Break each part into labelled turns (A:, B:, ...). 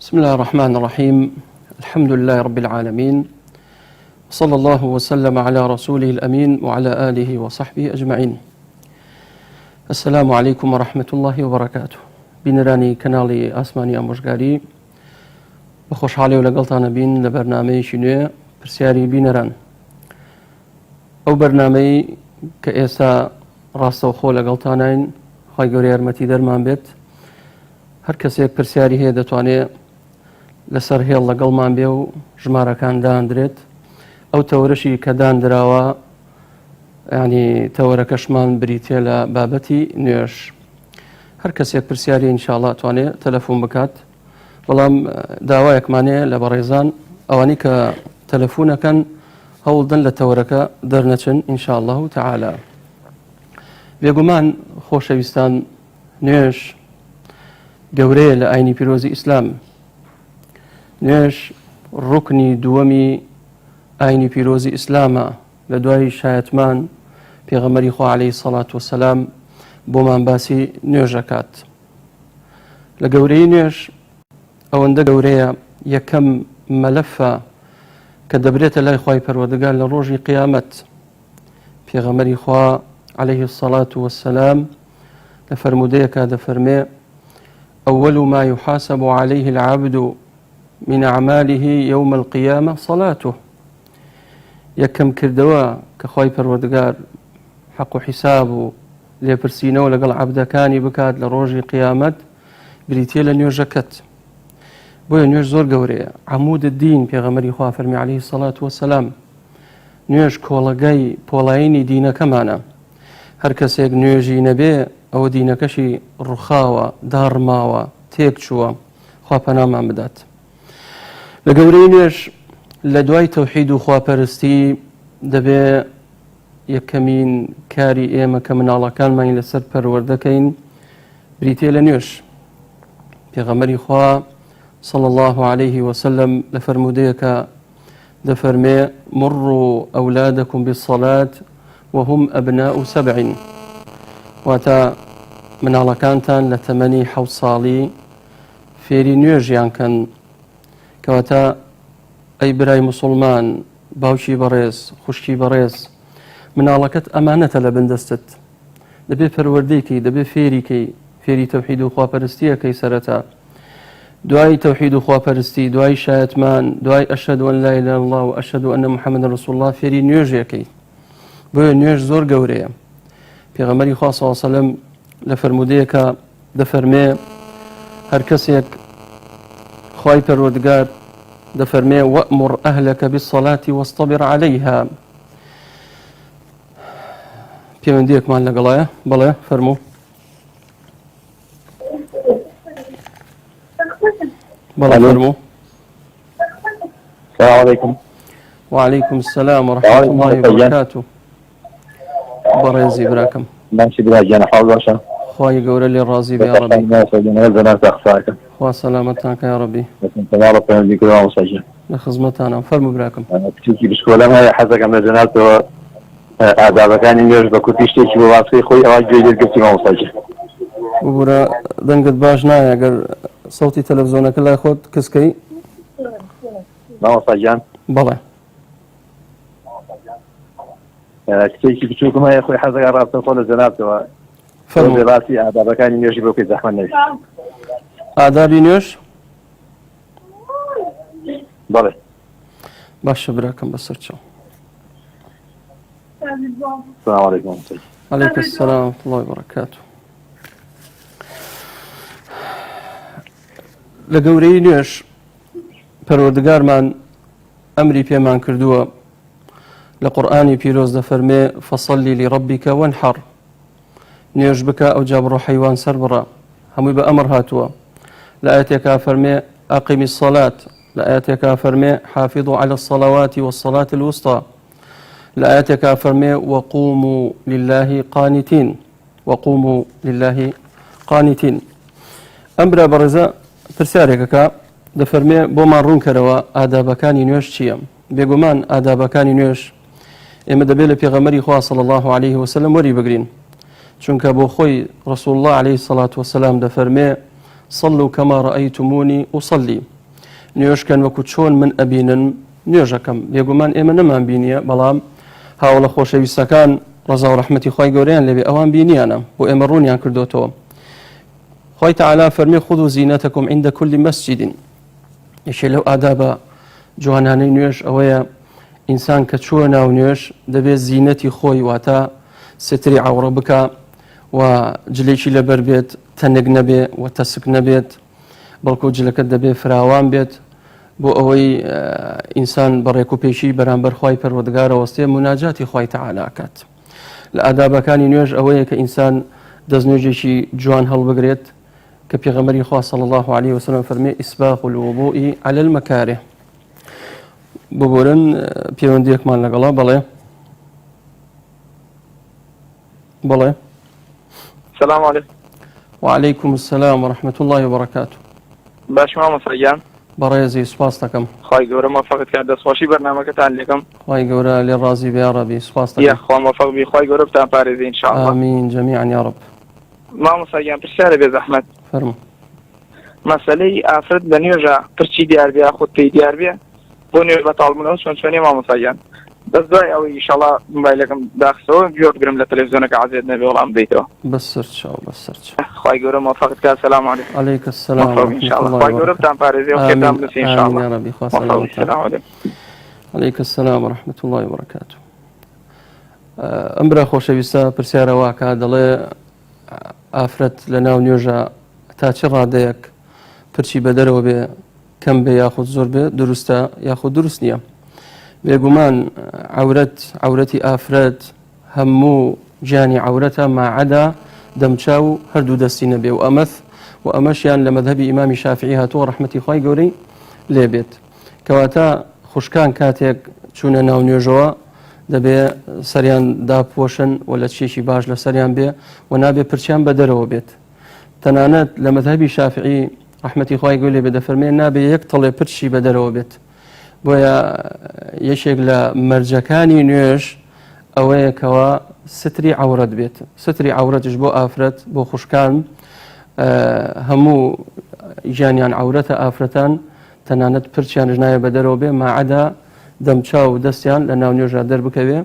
A: بسم الله الرحمن الرحيم. الحمد لله رب العالمين، صلى الله وسلم على رسوله الأمين وعلى آله وصحبه أجمعين. السلام عليكم ورحمة الله وبركاته. بنراني كنالي آسماني أموشگاري بخوش حالي ولقلتانا بين لبرنامج شنو برسياري بنران أو برنامج كإيسا راستا وخو لقلتانين خواهي قوري أرمتي درمان بيت هر کەسێک پرسیاری هەیە دەتوانێت لەسەر هێڵ لەگەڵمان بێ و ژمارەکان دانرێت. ئەو تەورەشی کە دانراوە ینی تەورەکەشمان بریتێ لە بابەتی نوێژ. هەر کەسێک پرسیاری ئینشاءڵڵا توانێت تەلەفۆن بکات، بەڵام داوایەکمانەیە لە بەڕێزان ئەوانی کە تەلەفۆنەکەن هەوڵدن لە تەورەکە دەرنەچن ئینشاءڵڵاه تەعالا. بێگومان خۆشەویستان، نوێژ گەورەیە لە ئاینی پیرۆزی ئیسلام. نوێژ ڕوکنی دووەمی ئاینی پیرۆزی ئیسلامە. لە دوای شایەتمان پێغەمبەری خوا عەلەیهی سەڵات وەسەلام بۆمان باسی نوێژەکات. لە گەورەی نوێژ ئەوەندە گەورەیە یەکەم مەلەفە کە دەبرێتە لای خوای پەروەردگار لە ڕۆژی قیامەت. پێغەمبەری خوا عەلەیهی سەڵات وەسەلام لە فەرمودەیەکە دەفەرمێ: أول ما يحاسب عليه العبد من أعماله يوم القيامة صلاته. يكم كردوا كخواي پروردگار حق حساب ليبرسينو لقل عبد كاني بكاد لروجي قيامت بريتي لنيوجكت. بويا نيوج زور قوريا عمود الدين بيغمري خواه فرمي عليه الصلاة والسلام. نيوج كولاقاي بولايني دينا كمانا. هركسيك نيوجي نبي ئەوە دینەکەشی ڕوخاوە، داڕماوە، تێک چووە، خوا پەنامان بدات. لە گەورەی نوێژ لە دوای تەوحید و خواپەرستی دەبێ یەکەمین کاری ئێمە کە مناڵەکانمان لەسەر پەروەردەکەین بریتێ لە نوێژ. پێغەمبەری خوا صلى الله عليه وسلم لە فەرمودەیەکە دەفەرمێ: مروا أولادكم بالصلاة وهم أبناء 7. واتە مناڵەکانتان لە تەمەنی 7 ساڵی فێری نوێژیان کەن. کەواتە ئەی برای موسڵمان، باوکی بەڕێز، خوشکی بەڕێز، مناڵەکەت ئەمانەتە لە بندەستت. دەبێ پەروەردەیکەی، دەبێ فێریکەی، فێری تەوحید و خواپەرستیەکەی سەرەتا. دوای تەوحید و خواپەرستی، دوای شایەتمان، دوای ئەشهەدو ئەن لا ئیلاهە ئیلەڵڵاه و ئەشهەدو ئەنە محەممەدەن ڕەسوڵ الله فێری نوێژێکەی. بۆیە نوێژ زۆر گەورەیە. پێغەمبەری خوا صلی الله علیه و سلم لە فەرمودەیەکە دەفەرمێ: هەر کەسێک خوای پەروەردگار دەفەرمێ وەأمر ئەهلەکە بالصلاة واصطبر عليها. پەیوەندیەکمان لەگەڵایە. بەڵێ فەرموو. بەڵێ فەرموو.
B: السلام عليكم.
A: وعليكم السلام ورحمة الله وبركاته. بەڕێزی براکەم،
B: ماشي براجعنا حاول باشا.
A: خوای گەورە لێ ڕازی بێ یا ڕەبی. خوا سەلامەتتان کە یا ڕەبی.
B: تمام في كلام مسجل.
A: لە خزمەتانم. فەرموو براکەم.
B: كتبتي بسكولا ما حزك من جنات آداب كان ينجز بكتيش تيجي بواسطة خوي أواجه جديد كتبتي ما مسجل.
A: وبرا دەنگت باش نایە ئەگەر سەوتی تەلەڤیزۆنەکە لای خۆت کەسکەی.
B: ما مسجل.
A: بەڵێ.
B: كتير بتشوفكم هاي أخوي حزق عرب تنصل الزنات
A: فەرموو.
B: راسي آداب كان ينجز بوكي زحمة نيش.
A: ئادابی نوێژ
B: بله.
A: باشە براکەم بەسەر چاو.
B: السلام عليكم.
A: عليك السلام ورحمة الله وبركاته. لە گەورەی نوێژ پەروەردگارمان ئەمری پێمان کردووە لە قورئانی پیرۆز دەفەرمێ: فەصەلی لڕەبیکە وەنحەڕ. نوێژ بکە ئەو جا بڕۆ حەیوان سەر بڕە. هەمووی بە ئەمر هاتووە. لە ئاەتێکا فەرمێ: ئەقیمی الصەلات. لە ئاەتێکا فەرمێ: حافظوا على الصلوات والصلاة الوسطى. لە ئاەتێکا فەرمێ: وقوموا لله قانتين. وقوموا لله قانتين. ئەم برا بەڕێزە پرسیارێکەکە دەفەرمێ بۆمان ڕوونکەرەوە ئادابەکانی نوێژ چییە؟ بێگومان ئادابەکانی نوێژ ئێمە دەبێت لە پێغەمبەری خوا صلی الله عليه وسلم وەری بگرین. چونکە بۆ خۆی ڕسول الله عليه الصلاة والسلام دەفەرمێ: صلوا كما رأيتموني أصلي. نوێژکەن وەکو چۆن من ئەبینن نوێژەکەم بێگومان ئێمە نەمان بینیە بەڵام هاوڵە خۆشەویستەکان ڕەزا و ڕەحمەتی خۆی گەورەیان لێبێ ئەوان بینیانە بۆ ئێمە ڕوونیان کردوتەوە خۆی تەعالا فەرمی خودو زینەتەکم عند كل مسجد یەکێ لەو ئادابە جوانانەی نوێژ ئەوەیە ئینسان کە چووە ناو نوێژ دەبێت زینەتی خۆی واتە ستری عەوڕە بکە و جلێکی لەبەر بێت تەنگ نەبێ و تەسک نەبێت بەڵکو جلەکەت دەبێت فراوان بێت بۆ ئەوەی ئینسان بەڕێک و پێشی بەرامبەر خی پەروەردگارە وەستێ مناجاتی خی تەعالا کات لە ئادابەکانی نوێژ ئەوەیە کە ئینسان دەستنوێژێکی جوان هەڵبگرێت کە پێغەمبەری خوا صلی الله عليه وسلم فەرمێ ئیسباغ الوضوء على المكاره ببورن پەیوەندیەکمان لەگەڵا بەڵێ
C: السلام عليكم.
A: وعليكم السلام ورحمة الله وبركاته.
C: باش ماما سەیان
A: بەڕێزی سوپاس دەکەم
C: خی گەورە مەفەقت کرد دەستخۆشی بەرنامەکەتان لێکم
A: خی گەورە لێ ڕازی بێ ڕەبی سوپاس
C: یا خوا مەفەق بی خی گەورە بتان پارێزی ئینشاءالله
A: آمین جميعا يا رب
C: ماما سەیان پرسیارە بێ زەحمەت
A: فەرمو
C: مەسەلەی ئافرەت لە نوێژە پرچی دیار بێ خۆت پێی دیار بێ بۆ نوێژ بەتاڵبوونەوە چۆنی ماما سەیان دەست دوای ئەوەی ئینشاءالله موبایلەکەم داخستەوە گوێ بگرم لە تەلەڤیزیۆنەکە عەزیز نەبێ وەڵام بدەیتەوە
A: بەسەر چاو بەسەر چاو
C: خی گەورە مەفەقت کرد سەلام عەلەیکم
A: عليك السلام
C: مەفەق ئینشاءالله خی گەورە بتان پارێزی و خێرتان بنووسی
A: آمين
C: ئینشاءالله
A: يا ربي خاص
C: مەفەق سەلام عەلەیکم
A: عليك السلام ورحمة الله وبركاته ئەمرا خۆشەویستە پرسیارە واکە دەڵێ ئافرەت لە ناو نوێژە تا چ ڕادەیەک پرچی بەدەرەوە بێ کەم بێ یاخود زۆر بێ دروستە یاخود دروست نییە بێگومان عورەتی ئافرەت هەموو گیانی عورەتە ماعەدا دەمچاو هەردوو دەستی نەبێ و و ئەمەشیان لە مەذهبی ئیمامی شافعی هاتووە ڕەحمەتی خی گەورەی لێبێت کەواتە خوشکان کاتێک چوونە ناو نوێژەوە دەبێ سەریان داپۆشن و لە چێشی باش لە سەریان بێ و نابێ پرچیان بەدەرەوە بێت تەنانەت لە مەذهبی شافعی ڕەحمەتی خی گەورەی لێبێ دەفەرمێ نابێ یەک تەڵێ پرچی بەدەرەوە بێت بۆیە یەکێک لە مەرجەکانی نوێژ ئەوەیە کەوا ستری عەورەت بێت ستری عەورەتش بۆ ئافرەت بۆ خوشکان هەموو ژیانیان عەورەتە ئافرەتان تەنانەت پرچیان ژنایە بەدەرەوە بێ ماعەدا دەمچا و دەستیان لە ناو نوێژە دەربکەوێ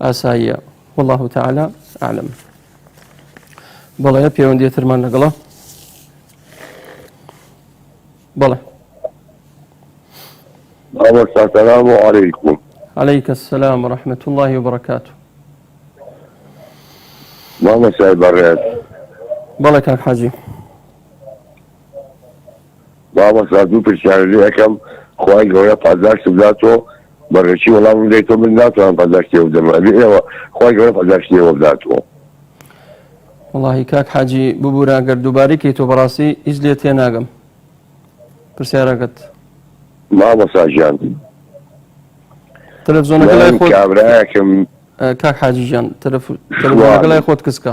A: ئاساییە والله تعالى أعلم بەڵێ پەیوەندیەترمان لەگەڵە بەڵێ
B: السلام عليكم.
A: عليك السلام ورحمة الله وبركاته.
B: ماما سعيد بريد.
A: بەڵێ کاک حاجی
B: ماما سعيد پرسیارەکەم خی گەورە پاداشت بداتەوە بەڕێکی وەڵام دەیتەوە من ناتوانم پاداشتیەوە بدەم ئەوە خی گەورە پاداشتیەوە بداتەوە
A: والله کاک حاجی ببوورە گەر دووبارەی کەیتۆ بەڕاستی هیچ لێ تێناگەم پرسیارەکەت
B: ماما ساژیان
A: تەلەڤیزۆنەکە لای خۆت
B: کابراایەکەم
A: کاک حاجی ژیان تەلەڤیزۆنەکە لای خۆت کچکە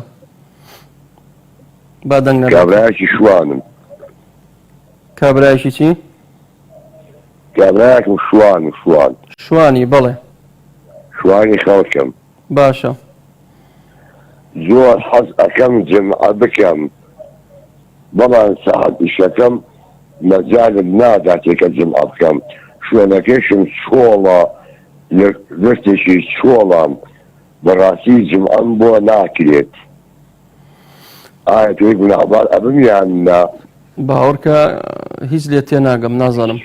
A: با دەنگ نەبێت
B: کابراایەکی شوانم
A: کابرایەکی چی
B: کابراایەکم شوان
A: شوانی بەڵێ
B: شوانی خەڵکم
A: باشە
B: زۆر حەز ئەەکەم جمعە بکەم بەڵام سەعات ئیشەکەم مەجالم ناداتێکە جمعە بکەم شوێنەکەشم چۆڵە دەستێکی چۆڵام بەڕاستی جمعەم بۆ ناکرێت ئایا توی گوناحبار ئەبم یان نا
A: باوەڕکە هیچ لێ تێناگەم نازانم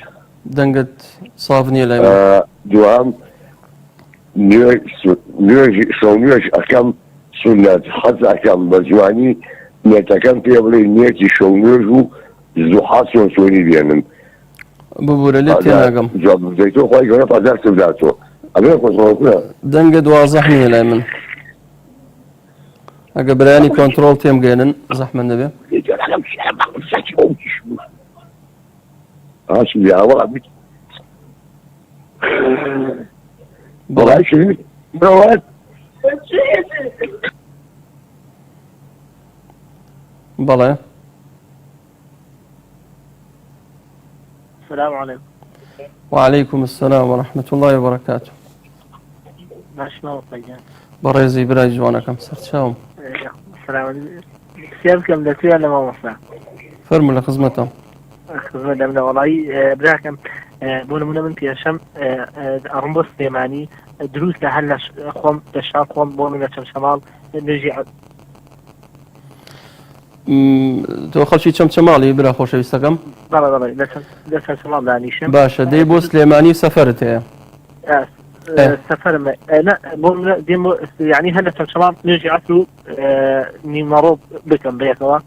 A: دەنگت ساف نییە لای من
B: دوام نوێژ ئەەکەم سنەت حەز ئەەکەم بە جوانی نێتەکەم پێ بڵێ نێتی شەو نوێژ و زوحا سۆنی بێنم
A: ببوورە لێ تێناگەم
B: جواب بدەیتەوە خی گەورە پاداشت بداتەوە ئەبێ خۆشمەکوە
A: دەنگە دوازەح نییە لای من ئەگە برایانی کۆنتترۆل تێمگەێنن زەحمە نەبێ
B: بەڵای
A: بەڵێ
C: السلام عليكم.
A: وعليكم السلام ورحمة الله وبركاته.
C: باش ماما سەیان
A: بەڕێزی برای جوانەکەم سەرچاوم
C: سلام عليكم. كم دەتوێت لە مامۆستا
A: فەرموو لە خزمەتە
D: لەمە وڵایی براکەم بۆ نمونە من پێشەم ئەڕم بۆ سلێمانی دروست لە هەر لە خۆم دەشان خۆم بۆ من لە چەمچەماڵ نوێژی
A: تۆ خەڵکی چەمچەماڵی برا خۆشەویستەکەم
D: بەڵێ لە چەمچەماڵ دانیشم
A: باشە دەی بۆ سلێمانی سەفەرت هەیە
D: سەفەرم بۆ دێم یعنی هەر لە چەمچەماڵ نوێژی عەسر و نیمەڕۆ بکەم بەیەکەوە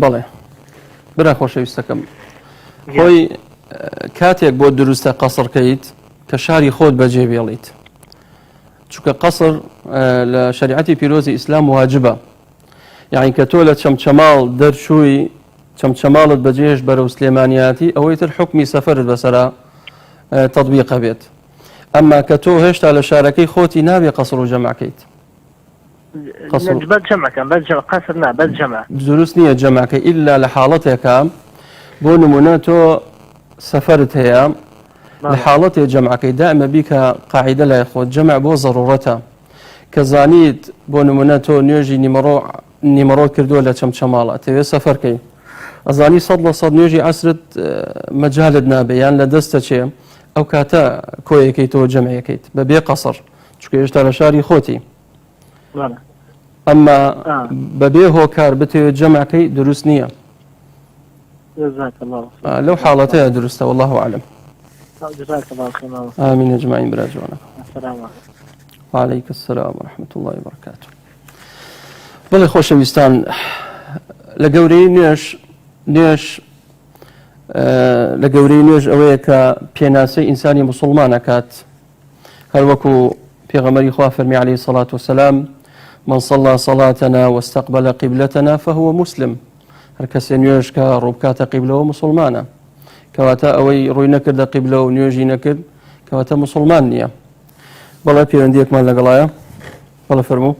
A: بەڵێ برا خۆشەویستەکەم خۆی کاتێک بۆ دروستە قەسڕکەیت کە شاری خۆت بەجێ بێڵیت چونکە قەسڕ لە شریعەتی پیرۆزی ئیسلام واجبە یعنی کە تۆ لە چەمچەماڵ دەرچووی چەمچەماڵت بەجێش بەرەو سلێمانیاتی ئەوەی تر حکمی سەفەرت بەسەرا تەطبیقە بێت ئەمما کە تۆ هێشتا لە شارەکەی خۆتی نابێ قەسڕ و جەمعکەیت
D: بەس جەمع
A: دروست نییە جەمعکەی ئیلا لە حاڵەتێکە بۆ نمونە تۆ سەفەرت هەیە لە حاڵەتێ جەمعەکەی دائمە بیکە قاعیدە لای خۆت جەمع بۆ ضرورەتە کە زانیت بۆ نمونە تۆ نوێژی نیمەڕۆ کردووە لە چەمچەماڵە تەوێت سەفەرکەی ئەزانی 100% نوێژی عەسرت مەجالت نابێ یان لە دەستە چێ ئەو کاتە کۆیەکەیتەوە جەمعەکەیت بەبێ قەسڕ چونکە هێشتا لە شاری خۆتی ئەمما بەبێ هۆکار بتەوێت جەمعەکەی دروست نییە لەو حاڵەتەیە دروستە والله أعلم آمين أجمعين براجعنا وعليك السلام ورحمة الله وبركاته بەڵێ خۆشەویستان لە گەورەی نوێژ ئەوەیە کە پێناسەی ئینسانی مسلمان ئەکات هەر وەکو پێغەمبەری خوا فەرمی عليه الصلاة والسلام من صلى صلاتنا واستقبل قبلتنا فهو مسلم هەر کەسێ نوێژ کە ڕووبکاتە قیبلەوە مسلمانە کەواتە ئەوەی ڕووی نەکردە قیبلە و نوێژی نەکرد کەواتە مسلمان نییە بەڵێ پەیوەندیەکمان لەگەڵایە بەڵێ فەرموو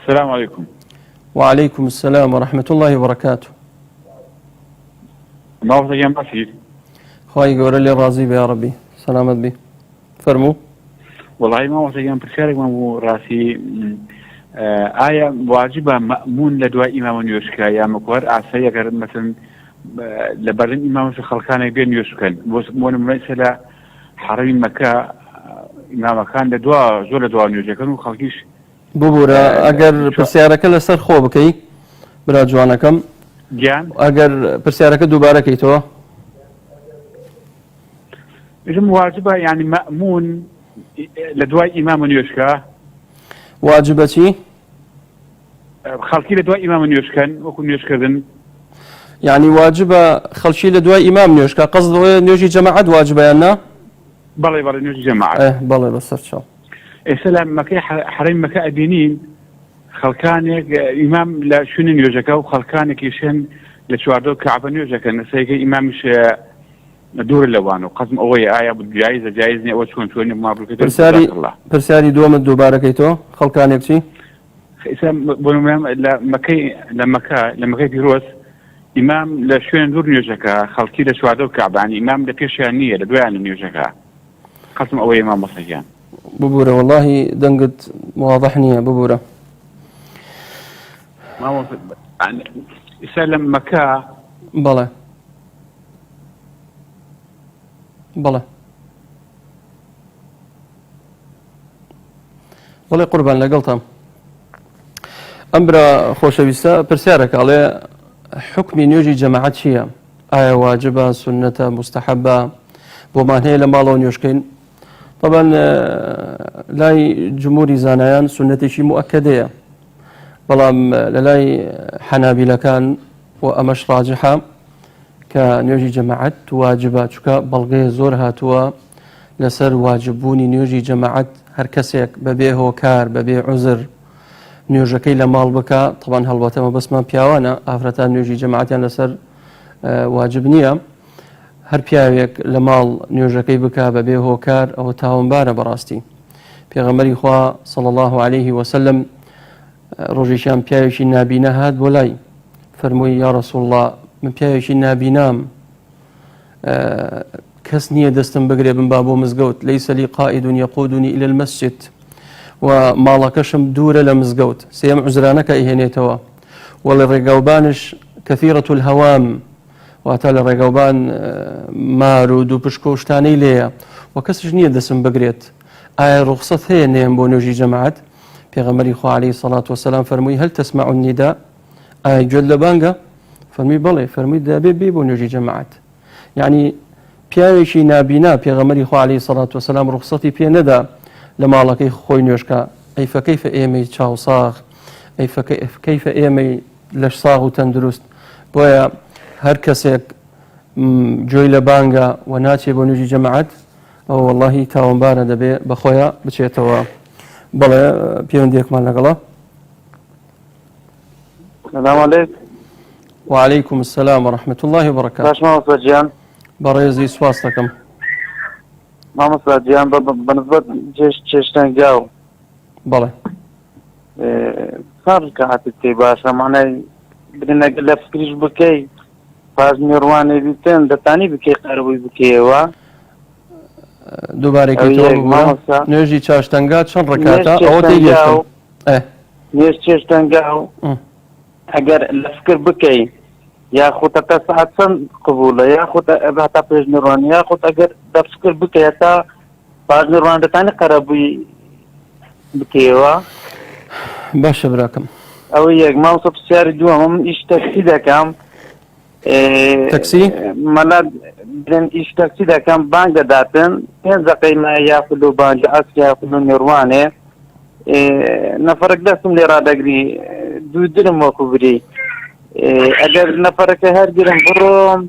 E: السلام عليكم
A: وعليكم السلام ورحمة الله وبركاته
E: ما هو تجمع بسيط
A: خواهي قول لي راضي يا ربي سلامت بي فرمو
E: والله ما هو تجمع بشارك ما هو راسي آية واجبة مأمون لدواء إمام يوشكا يا مكوار عسى يقر مثلا لبرن إمام في خلقان يبين يوشكا وانا مثلا حرم مكة إمام كان لدواء زول لدواء يوشكا وخلقيش
A: ببورە ئەگەر پرسیارەکە لەسەر خۆ بکەی برا جوانەکەم
E: گیان
A: ئەگەر پرسیارەکە دووبارەکەیتەوە
E: بژم واجبە يعني مأمون لدواء إمام يوشكا
A: واجبە چی؟
E: خەڵکی لە دوای ئیمام نوێژکەن وەکو نوێژکردن
A: یعنی واجبە خەڵکی لە دوای ئیمام نوێژکە قەزەوەی نوێژی جەماعەت واجبەیان نا؟
E: بەڵێ نوێژی جەماعەت
A: بەڵێ بەسەر چاو
E: ئێستا لە مەکەی حرەمی مەکە ئەبینین خەڵکانێک ئیمام لە شوێنی نوێژەکە و خەڵکانێکیشن لە چواردە کەعبە نوێژەکەن نەسەیەکە ئیمامیش دوور لەوان و قەزم ئەوەیە ئایا جایزە جایز نیە ئەوە چۆن ما بکەیت
A: پرسیاری دووەمت دووبارەکەیتەوە خەڵکانێک چی؟
E: بۆ لە مەکەی پیرۆز ئیمام لە شوێن دوور نوێژەکە خەڵکی لە چواردە کەعبانی ئیمام لە پێشیان نییە لە دوایان نوێژەکە قەزم ئەوەیە مامۆستایان
A: ببورە والله دەنگت واضح نییە ببورە
E: ئێستا لە مەکە
A: بەڵێ بەڵێ قوربان لەگەڵتم ئەم برا خۆشەویستە پرسیارەکە ئەڵێ حکمی نوێژی جەماعەت چییە؟ ئایا واجبە سونەتە مستحەبە بۆمان هەیە لە ماڵەوە نوێژکەین؟ طبعا لاي جمهوري زانایان سنتشي مؤكدة بەڵام لە لای حەنابیلەکان و ئەمەش ڕاجحە کە نوێژی جەماعەت واجبە چونکە بەڵگەیە زۆر هاتووە لەسەر واجببوونی نوێژی جەماعەت هەر کەسێک بەبێ هۆکار بەبێ عوزر نوێژەکەی لە ماڵ بکە طبعا هەڵبەتەمە بەسمان پیاوانە ئافرەتان نوێژی جەماعەتیان لەسەر واجب نییە هەر پیاوێک لە ماڵ نوێژەکەی بکە بەبێ هۆکار ئەوە تاوانبارە بەڕاستی پێغەمبەری خوا صلی الله عليه وسلم ڕۆژێکیان پیاوێکی نابینە هات بۆ لای فەرمووی یا رسول الله من پیاوێکی نابینام کەس نییە دەستم بگرێ بم با بۆ مزگەوت لەیسە لی قائد یقودنی إلى المسجد و ماڵەکەشم دوورە لە مزگەوت سێم عوزرانەکە ئیهێنێتەوە وللرقوبانش كثيرة الهوام واتە لە ڕێگەوبان مار و دووپشک و شتانەی لێیە و کەسش نییە دەسم بگرێت ئایا ڕوخسەت هەیە نێم بۆ نوێژی جەماعەت پێغەمبەری خوا عەلەیهی سەڵات وسەلام فەرمووی هەل تەسمەعو النیدا ئایا گوێت لە بانگە فەرمووی بەڵێ فەرمووی دەبێ بێ بۆ نوێژی جەماعەت یعنی پیاوێکی نابینا پێغەمبەری خوا عەلەیهی سەڵات وسەلام ڕوخسەتی پێ نەدا لە ماڵەکەی خۆی نوێژکە ئەی فەکەیفە ئێمەی چاوساغ ئەی کەیفە ئێمەی لەش ساغ و تەندروست بۆیە هەر کەسێک گوێی لە بانگە و ناچێ بۆ نوێژی جەماعەت ئەو وەڵڵاهی تاوانبارە دەبێ بەخۆیە بچێتەوە. بەڵێ پەیوەندیەکمان لەگەڵە.
F: سلام علیکم.
A: وعليكم السلام ورحمة الله وبركاته.
F: باش مامۆستا گیان
A: بەڕێزی سواس دەکەم.
F: مامۆستا گیان بەنسبەت چێشتەنگا و
A: بەڵێ
F: چەند ڕکعەتت پێی باشە مانای برنەگە لە فکریش بکەی پاش نێڕوانێ بیتن دەتانی بکەی قەرەبووی بکەیەوە
A: دووبارێکی تۆ بگوڕە نوێژی چاشتەنگا چەند ڕکاتە ئەوە تێگەشتم
F: نوێژ چێشتەنگا و ئەگەر لە فکر بکەی یاخود تا ساعت چەند قبولە یاخود هەتا پێش نێڕوان یاخود ئەگەر لە فکر بکەی هەتا پاش نێڕوان دەتانی قەرەبووی بکەیەوە.
A: باشە براکەم.
F: ئەوە یەک مامۆستا پرسیاری دووەم من ئیش تەکسی دەکەم
A: تەکسی
F: مەلا برن ئیش تەکسی دەکەم بانگ دەداتن 5 دقەی مایە یاخود و بانگ ئەسک یاخود و نێڕوانێ نەفەرێک دەستم لێ ڕادەگری دوو درم وەکو بری ئەگەر نەفەرەکە هەرگرم بڕۆم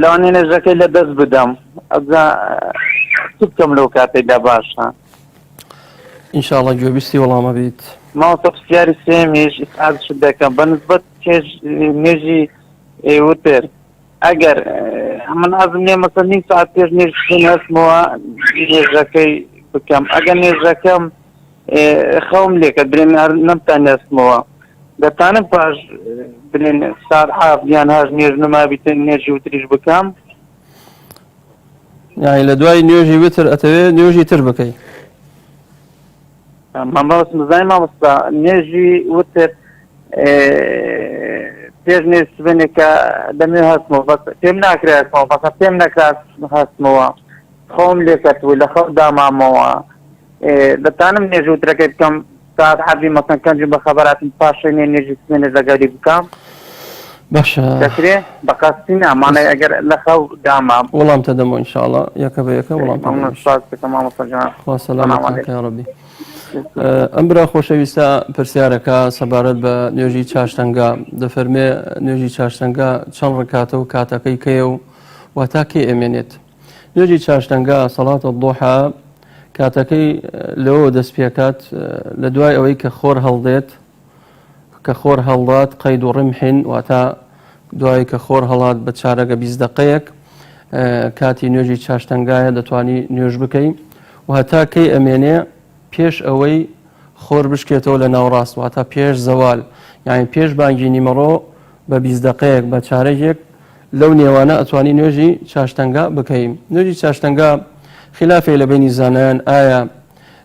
F: لەوانێ نێژەکەی لە دەست بدەم ئەبزا چ بکەم لەو کاتێکدا باشە
A: ئینشاءڵڵا گوێبیستی وەڵامە بیت.
F: مامۆستا پرسیاری سێمیش ئیسعادش دەکەم بەنسبەت نوێژی وتر ئەگەر من ئازم نییە مەسەڵەن نیم ساعت پێش نوێژ هەستمەوە نوێژەکەی بکەم ئەگەر نوێژەکەم خەوم لێکە برێن نەمتان هەستمەوە دەتانم پاش برێن ساعت حاف یان هاش نوێژ نما بیتن نوێژی وتریش بکەم
A: یعنی لە دوای نوێژی وتر ئەتەوێت نوێژی تر بکەی.
F: مزای مامۆستا نوێژی وتر پێش نوێژ سبێنێکە دەمێ هەستمەوە بەس پێم ناکرێ هەستمەوە بەس پێم نەکرات هەستمەوە خۆم لێکەتووی لە خەو دامامەوە دەتانم نوێژ وترەکەی بکەم ساعت حەبی مەسەن کەنجم بە خەبەراتم پاشەی نوێژی سبێنێ لەگەری بکەم
A: باشە
F: دەکرێ بەقەستی نامانای ئەگەر لە خەو دامام
A: وەڵام تەدەمەوە ئینشاءڵڵا یەکە بە یەکە وەڵام
F: سپاس دەکەم مامۆستا جان.
A: خوا سەلامەتیکە یا ڕەبی. ئەم برا خۆشەویستە پرسیارەکە سەبارەت بە نوێژی چاشتەنگا دەفەرمێ نوێژی چاشتەنگا چەند ڕکاتە و کاتەکەی کەیە و واتا کێ ئەمێنێت. نوێژی چاشتەنگا سەڵاتە دوحا کاتەکەی لەوە دەست پێکات لە دوای ئەوەی کە خۆر هەڵدێت کە خۆر هەڵدات قەید و ڕمحین واتا دوای کە خۆر هەڵات بە چارەگە 20 دقەیەک کاتی نوێژی چاشتەنگایە دەتوانی نوێژ بکەی و هەتا کەی ئەمێنێ پێش ئەوەی خۆر بشکێتەوە لە ناوڕاست واتە پێش زەوال یعنی پێش بانگی نیمەڕۆ بە 20 دقەیەک بە چارەیەک لەو نێوانە ئەتوانی نوێژی چاشتەنگا بکەین. نوێژی چاشتەنگا خلافێ لە بینی زانایان ئایا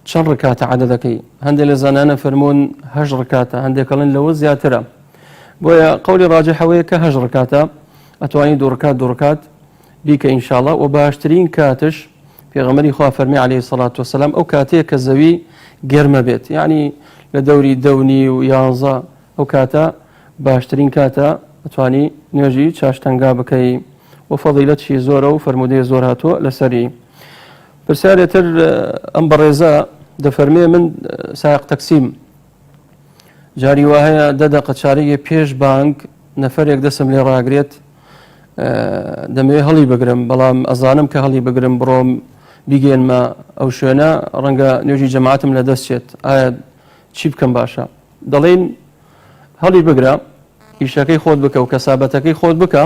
A: چەند ڕکاتە عەدەدەکەی هەندێک لە زانایانە فەرموون 8 ڕکاتە هەندێکەڵێن لەوە زیاترە بۆیە قەولی ڕاجحەوەیە کە 8 ڕکاتە ئەتوانی دوو ڕکات بیکە ئینشاءڵڵا و باشترین کاتش پێغەمبەری خوا فەرمی عەلەیهی سەڵات وسەلام ئەو کاتەیە کە زەوی گەرمە بێت یعنی لە دەوری دەونی و 11 ئەو کاتە باشترین کاتە ئەتوانی نوێژی چاشتەنگا بکەی و فەضیلەتشی زۆرە و فەرمودەی زۆر هاتووە لەسەری. پرسیارێتر ئەم بەڕێزە دەفەرمێ من سایق تەکسیم جاری وهەیە 10 دقە چارەیە پێش بانگ نەفەرێک دەسم لێ ڕاگرێت دەمەوێت هەڵی بگرم بەڵام ئەزانم کە هەڵی بگرم بڕۆم بیگەێنمە ئەو شوێنە ڕەنگە نوێژی جەماعەتم لە دەستچێت ئایا چی بکەم باشە دەڵێن هەڵی بگرە ئیشەکەی خۆت بکە و کەسابەتەکەی خۆت بکە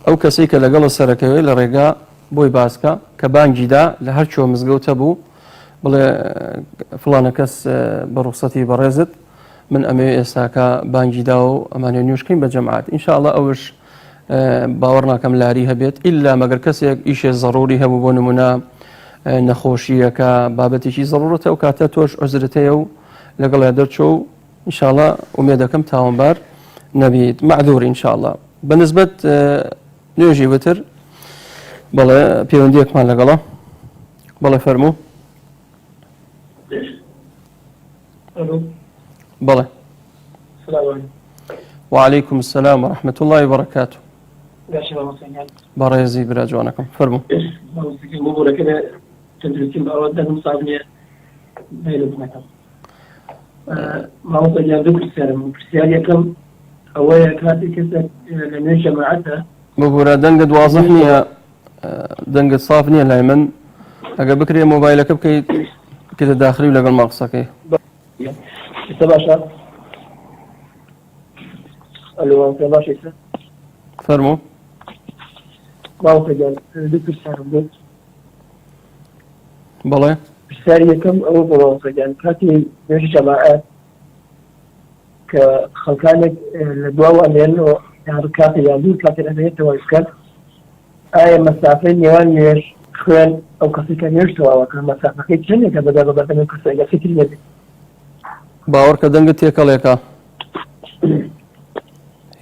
A: ئەو کەسەی کە لەگەڵ سەرەکەوێت لە ڕێگا بۆی باسکە کە بانگیدا لە هەر چۆ مزگەوتە بوو بڵێ فڵانە کەس بە ڕوخسەتی بەڕێزت من ئەمێ ئێستاکە بانگیدا و ئەمانێ نوێژکەین بە جەماعەت ئینشاءڵڵا ئەوش باوەڕ ناکەم لاری هەبێت ئیلا مەگەر کەسێک ئیشێ ضروری هەبوو بۆ نمونە نەخۆشیەکە بابەتێکی ضرورەتە و کاتە تۆش ئۆزرت هەیە و لەگەڵ دەرچۆ و ئینشاءڵڵا ئومێدەکەم تاوانبار نبيت معذور إن شاء الله. بالنسبة نوێژی وتر بەڵێ پەیوەندیەکمان لەگەڵە بەڵێ فەرموو. بەڵێ. وعليكم السلام ورحمة الله وبركاته. بەڕێزی برا جوانەکەم فەرموو. ببوورە دەنگت واضح نییە، دەنگت صاف نییە لای من. ئەگە بکرێ مۆبایلەکە بکەیت کتە داخلی و لەگەڵ ماقسەکەی. فەرموو. بەڵێ.
G: پرسیاری یەکەم ئەوە بەڵاوسەگیان کاتی نوێژی جەماعەت کە خەڵکانێک لە دواوە ئەمێنەوە یان کاتێ یان دوور کاتێک ئەمێنێتەوە ئیسکەت، ئایا مەسافەی نێوان نوێژ خوێن ئەو کەسی کە نوێژ تەواوەکە مەسافەکەی چەندێکە بەدە بەبەردەمی کەسێکە فکری نەبێت؟
A: باوەڕکە دەنگت تێکەڵێکە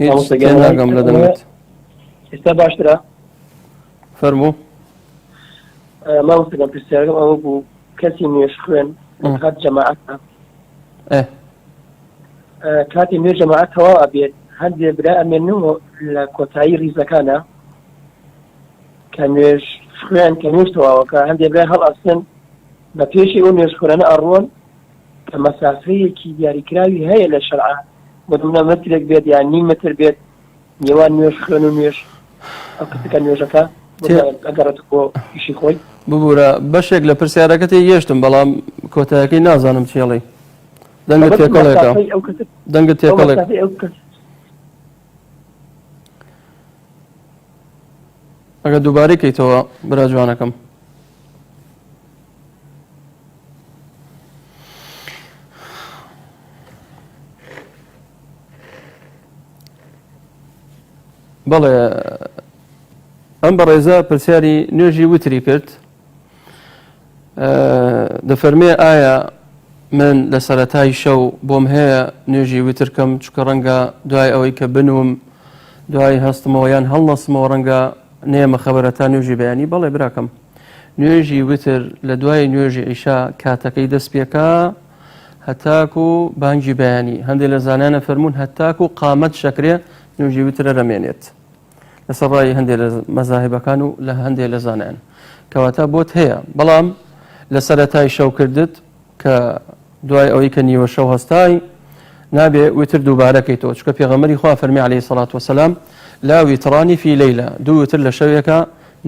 A: هیچ تێناگەم لە دەنگت.
G: ئێستا باشترە؟
A: فەرموو.
G: ماوەستەکەم پرسیارەکەم ئەوە بوو کەسی نوێژ خوێن کات جەماعەتە کاتی نوێژ جەماعەت تەواو ئەبێت هەندێک برا ئەمێنەوە لە کۆتایی ریزەکانە کە نوێژ خوێن کە نوێژ تەواوەکە هەندێک برا هەڵ ئەستن بە پێشی ئەو نوێژ خوێنە ئەڕۆن کە مەسافەیەکی دیاریکراوی هەیە لە شەرعە بۆ نمونە مەترێک بێت یان نیم مەتر بێت نێوان نوێژ خوێن و نوێژ ئەو کەسەکە نوێژەکە ئەگەڕێت بۆ پیشی خۆی.
A: ببوورە بەشێک لە پرسیارەکەت هێشتم بەڵام کۆتایەکەی نازانم چێڵی. دەنگت تێکەڵێکە دەنگت تێکەڵێک. ئەگە دووبارەی کەیتەوە برا جوانەکەم. بەڵێ ئەم بەڕێزە پرسیاری نوێژی وتری کرد. دەفەرمێ ئایا من لە سەرەتای شەو بۆم هەیە نوێژی وترکەم چکە ڕەنگە دوای ئەوەی کە بنوم دوای هەستمەوە یان هەڵنەسمەوە ڕەنگە نێمە خەبەرە تا نوێژی بەیانی. بەڵێ براکەم نوێژی وتر لە دوای نوێژی عیشا کاتەکەی دەست پێکا هەتاکو بانگی بەیانی. هەندێک لە زانانە فەرموون هەتاکو قامەت شەکرێ نوێژی وترە ڕەمێنێت لەسەر ڕای هەندێک لە مەزاهبەکان و لە هەندێک لە زانایان کەواتە بۆت هەیە. بەڵام لە سەرەتای شەو کردت کە دوای ئەوەی کە نیوە شەو هەستای نابێ وتر دووبارەکەیتەوە چکە پێغەمبەری خوا فەرمی عەلەیهی سەڵات وەسەلام لا ویترانی فی لەیلە دوو وتر لە شەوێکە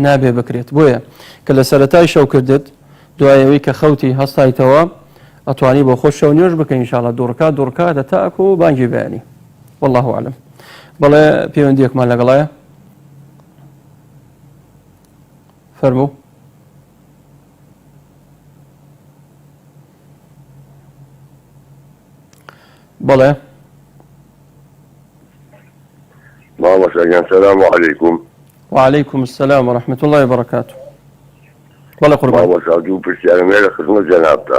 A: نابێ بکرێت. بۆیە کە لە سەرەتای شەو کردت دوای ئەوەی کە خەوتی هەستایتەوە ئەتوانی بۆ خۆش شەو نوێژ بکەین ئینشاڵڵا دوو ڕکات هەتاکو بانگی بەیانی. والله ئەعلەم. بەڵێ پەیوەندیەکمان لەگەڵایە فەرموو. بەڵێ.
B: السلام عليكم.
A: وعليكم السلام ورحمة الله وبركاته. بەڵێ قوربان.
B: دوو پرسیارەکەم لە خزمەت جەنابتە.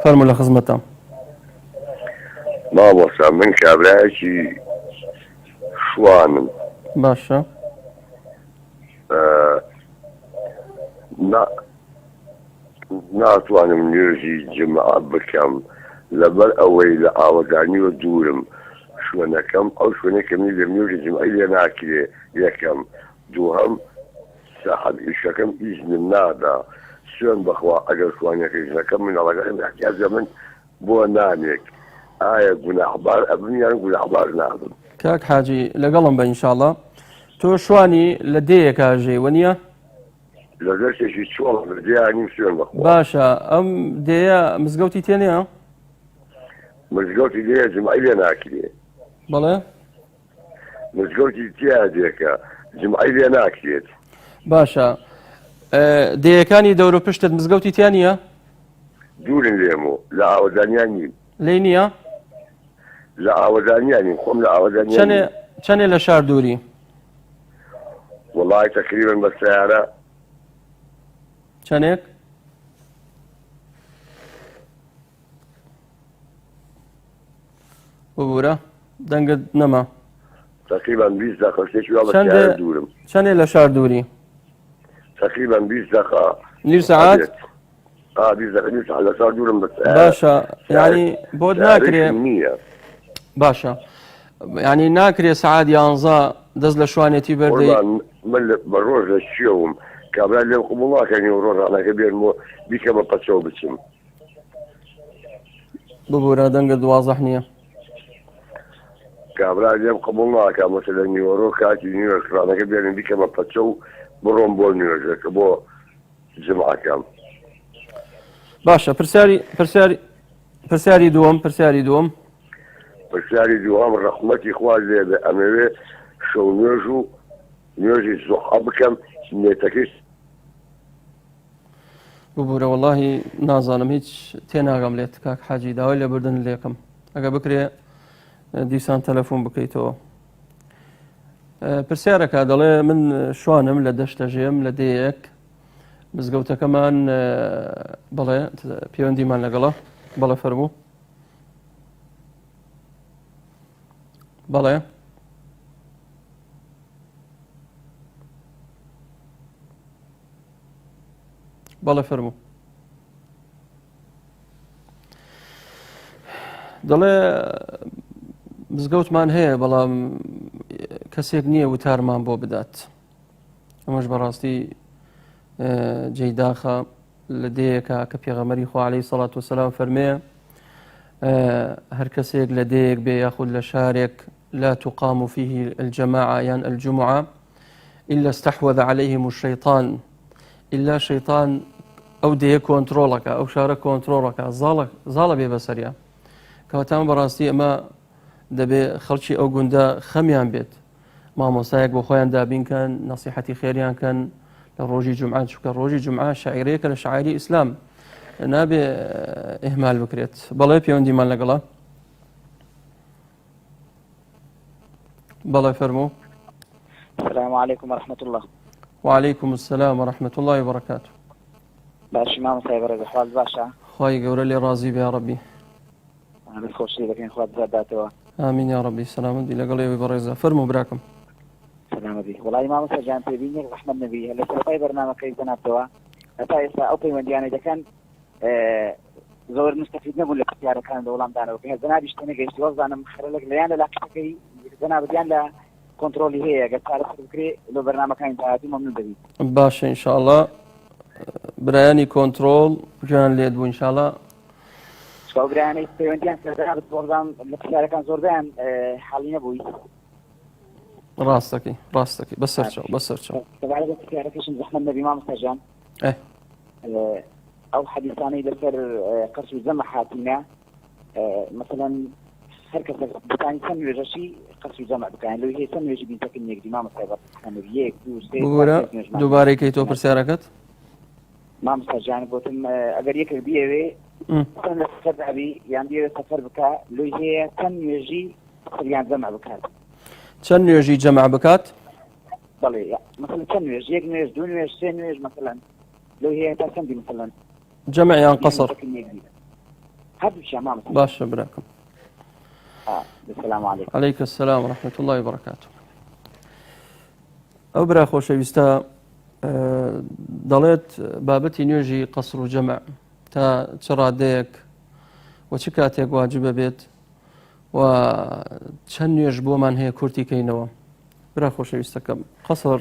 A: فەرموو لە خزمەتە.
B: مامۆستا من کابرایەکی شوانم.
A: باشە.
B: ناتوانم نوێژی جەماعەت بکەم لەبەر ئەوەی لە ئاوەدانیوە دوورم شوێنەکەم ئەو شوێنەکەمی لە نوێژی جەماعی لێ ناکرێ. یەکەم دووهەم ساحەب ئیشەکەم ئیزنم نادا سوێن بەخوا ئەگەر شوانەکەیژنەکەم منەڵەکەم احتیاجە من بۆ نانێک ئایا گوناحبار ئەبم یان گوناحبار نابم؟
A: کاک حاجی لەگەڵم بە ئینشاءڵڵا. تۆ شوانی لە دەیەکا ژێوە نییە؟
B: لە دەستێکی چۆڵ لە دەیانیم سوێن بەخوا.
A: باشە ئەم دەیە مزگەوتی تێنەیە؟
B: مزگەوتی دەیە جەماعی لێ ناکرێ.
A: بەڵێ؟
B: مزگەوتی تیا دێکە جەماعی لێ ناکرێت.
A: باشە دەیەکانی دەورە پشتت مزگەوتی تیا نییە؟
B: دوورن لێمە لە ئاوەدانیان نیم.
A: لێی نییە؟
B: لە ئاوەدانیانیم خۆم لە ئاوەدانیان.
A: چەندێ لە شار دووری؟
B: وەڵای تەقریبەن بە سەیارە
A: چەندێک؟ ببوورە دەنگت نەما
B: تقريبا 20 دقيقة شتێکی وا بە
A: چەندە
B: سیارە دوورم
A: چەندێ لە شار دووری
B: تقريبا 20 دقيقة
A: نیر سەعات
B: 20 دقيقة نص على صار دورم بس
A: باشە ینی بۆت ناکرێ باشە ینی ناکرێ سەعات 11 دەست لە شوانێتی بەردەی
B: من بەڕۆژ لە شێوم کابرا لێم قوبڵاکەنی و ڕۆژانەکە بێنمەوە بیکەمە پەچەوە بچم
A: ببوورە دەنگە 12 نییە
B: کابرا لێم قبول ناکە مەسەلەن نیوەڕۆ کاتی نیوەشڕانەکە بێنم بیکەمە پەچە و بڕۆم بۆ نیوەژەکە بۆ جمعەکەم
A: باشە پرسیاری دووەم
B: پرسیاری دووەم ڕەحمەتی خوا لێ بێ ئەمەوێ شەو نوێژ و نوێژی زوحە بکەم نێتەکەی
A: ببوورە وەڵاهی نازانم هیچ تێناگەم لێت کاک حاجی داوای لێبوردن لێکم ئەگە بکرێ دیسان تەلەفۆن بکەیتەوە پرسیارەکە دەڵێ من شوانم لە دەشتەژێم لە دەیەک مزگەوتەکەمان بەڵێ پەیوەندیمان لەگەڵە بەڵێ فەرموو بەڵێ بەڵێ فەرموو دەڵێ مزگەوتمان هەیە بەڵام کەسێک نییە وتارمان بۆ بدات ئەمەش بەڕاستی جێداخە لە دەیەکە کە پێغەمبەری خوا عەلەیهی سەڵات وسەلام فەرمێ هەر کەسێک لە دەیەک بێ یاخود لە شارێک لا تقام فيه الجماعة يعني الجمعة إلا استحوذ عليهم الشيطان إلا شيطان أو ديه كونترولك أو شارك كونترولك زال بي بسريا كواتام براستي أما دەبێ خەڵکی ئەو گوندە خەمیان بێت مامۆسایەک بۆ خۆیان دابین کەن نەسیحەتی خێریان کەن لە ڕۆژی جومعە چونکە ڕۆژی جومعە شاعیرەیەکە لە شاعیری ئیسلام نابێ ئیهمال بکرێت بەڵێ پەیوەندیمان لەگەڵە بەڵێ فەرموو
H: السلام عليكم ورحمة الله.
A: وعليكم السلام ورحمة الله وبركاته.
H: باشی مامۆسای بەڕێز حواڵ باشە؟
A: خوای گەورە لێ ڕازی بێ یا ڕەبی.
H: خۆشی دەکەین خوا بزاداتەوە.
A: ئامین یا ڕەبی سەلامەتی لەگەڵ ئێوەی بەڕێزە فەرموو براکەم.
H: سەلامەتی وەڵی مامۆستا جان پێبینێک ڕەحمەت نەبی لە سەرەتای بەرنامەکەی جەنابتەوە هەتا ئێستا ئەو پەیوەندیانەی دەکەن زۆر مستەفید نەبوون لە پرسیارەکان لە وەڵامدانەوە کە جەنابیش تێ نەگەیشتی وەزانم خەرەلێک لەیان لە لاقەکەی جەنابەتیان لە کۆنتڕۆلی هەیە گە چارەسەر بکرێ لە بەرنامەکانی تاهاتی مەمنون دەبیت.
A: باشە ئینشاءڵڵا برایانی کۆنتڕۆڵ گویان لێت بوو ئینشاءڵڵا
H: برایانەی پەیوەندیان سەردانابێت بۆڵدان لە پرسیارەکان زۆربیان حاڵی نەبووی.
A: ڕاستەکەی بەسەرچەوە
H: لەبارەت پرسیارەکەشم زەحمەت نەبی مامۆستا جان ئەو حەدیثانەی لەسەر قەرچ و جەمع هاتینە مثلا هەر کەس بتانی چەند نوێژەشی قەرچ و جەمع بکەن لەوەی هەیە چەند نوێژی بینتەکەن یەکدی مامۆستا بەڕێز یەک دوو سێ
A: بگورە دووبارەی کەیتەوە پرسیارەکەت
H: مامۆستا جان گوتم ئەگەر یەکێک بیەوێ چەند لە سەفەر دابی یان بیەوێ سەفەر بکە لەوەی هەیە چەند نوێژی قەریان جەمع بکات
A: چەند نوێژی جەمع بکات
H: بەڵێ مثلا چەند نوێژ یەک نوێژ دوو نوێژ سێ نوێژ مثلا لەوەی هەیە تا چەندی مثلا
A: جەمع یان قەسر
H: هەردووشیان مامۆستا
A: باشە براکەم.
H: السلام عليكم.
A: عليك السلام ورحمة الله وبركاته. ئەو برا خۆشەویستە دەڵێت بابەتی نوێژی قەسر و جەمع تا چ ڕادەیەک و چ کاتێک واجبە بێت و چەند نوێژ بۆمان هەیە کورتی کەینەوە. برا خۆشەویستەکەم قەسر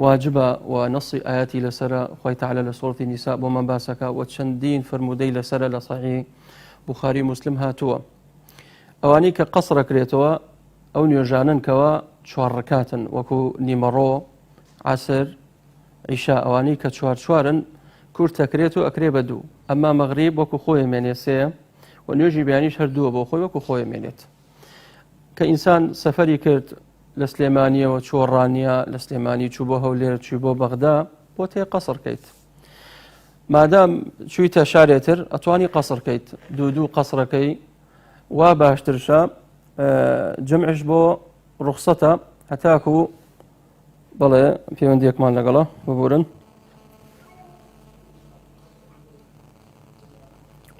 A: واجبە و نەسی ئاياتی لەسرە خوای تەعالە لە سوورەتی نیسا بۆمان باسەکە و چەندین فرموودەی لەسرە لە صحیح بوخاری مسلم هاتووە. ئەوانی کە قەسرە کرێتەوە ئەو نوێژانن کەوە 4 ڕکاتن وەکو نیمەڕۆ عەسر عیشا ئەوانی کە 4 کورتەکرێت و ئەکرێ بە 2 ئەمما مەغریب وەکو خۆی مێنێ 3 و نوێژی بیانیش هەردووە بۆ خۆی وەکو خۆی مێنێت کە ئینسان سەفەری کرد لە سلێمانیەوە چۆڕانیە لە سلێمانی چوو بۆ هەولێر چوو بۆ بەغدا بۆ تێ قەسر کەیت مادام چوویتە شارێتر ئەتوانی قەسر کەیت دوو قەسرەکەی وا باشترشە جەمعش بۆ ڕوخسەتە هەتاکو بەڵێ پەیوەندیەکمان لەگەڵە ببورن